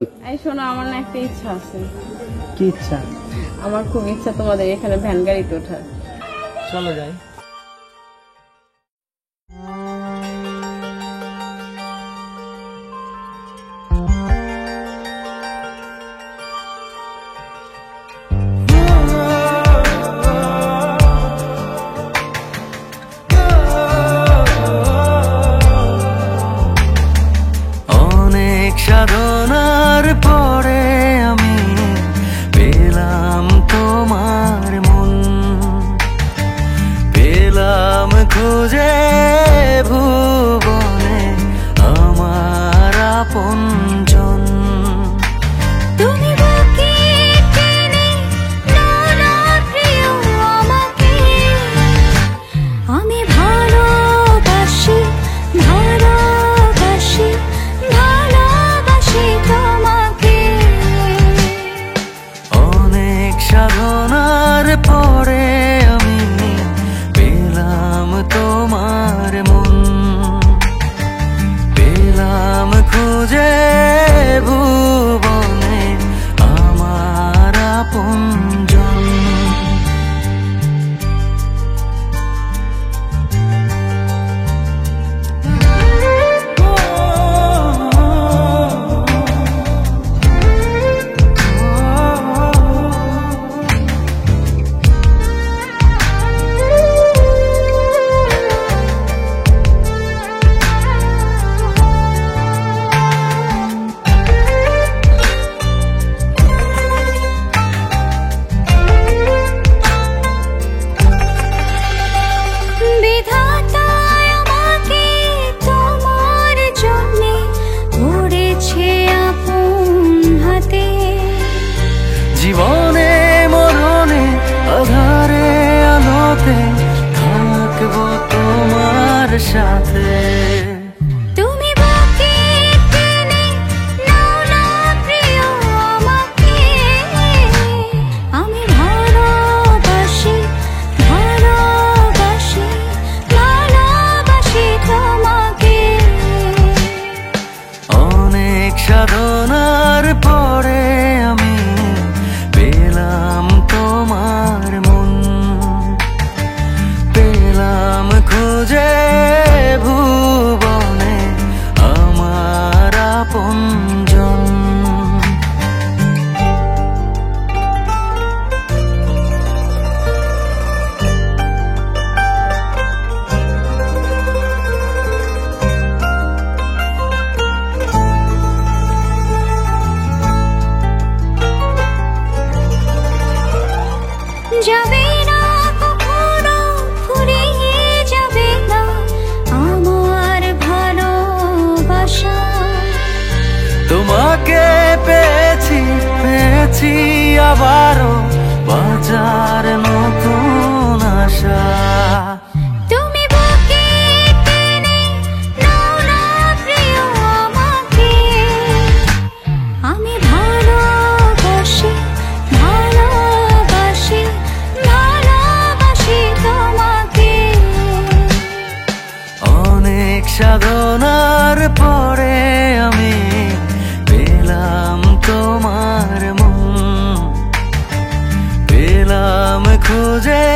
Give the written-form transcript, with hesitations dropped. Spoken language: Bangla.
এই শোনো, আমার না একটা ইচ্ছা আছে। কি ইচ্ছা? আমার খুব ইচ্ছা তোমাদের এখানে ভ্যান গাড়িতে ওঠার। চলো যাই। অনেক সাধনার পরে আমি পেলাম তোমার মন, পেলাম খুঁজে ভুবনে আমার আপনজন। তুমি বুকে টেনে নাও না প্রিয় আমাকে, আমি ভালোবাসি ভালোবাসি ভালোবাসি তোমাকে। অনেক সাধনার পরে আমি পেলাম তোমার মন, পেলাম খুঁজে ভুবনে আমার আপনজন। বিধাতা আমাকে তোমার জন্যে গড়েছে আপন হাতে। জীবনে মরণে আধারে আলোতে থাকবো তোমার সাথে। তুমি বুকে টেনে নাও না প্রিয় আমাকে, আমি ভালোবাসি ভালোবাসি ভালোবাসি তোমাকে। অনেক সাধনার পরে আমি পেলাম তোমার মন, পেলাম খুঁজে ভুবনে আমার আপনজন। যাবে না কখনো ফুরিয়ে যাবে না আমার ভালোবাসা। তোমাকে পেয়েছি পেয়েছি আবারও বাঁচার নতুন আশা। তুমি বুকে টেনে নাও না প্রিয় আমাকে, আমি ভালোবাসি ভালোবাসি ভালোবাসি তোমাকে। অনেক সাধনার পরে আমি পেলাম তোমার মন, পেলাম খুঁজে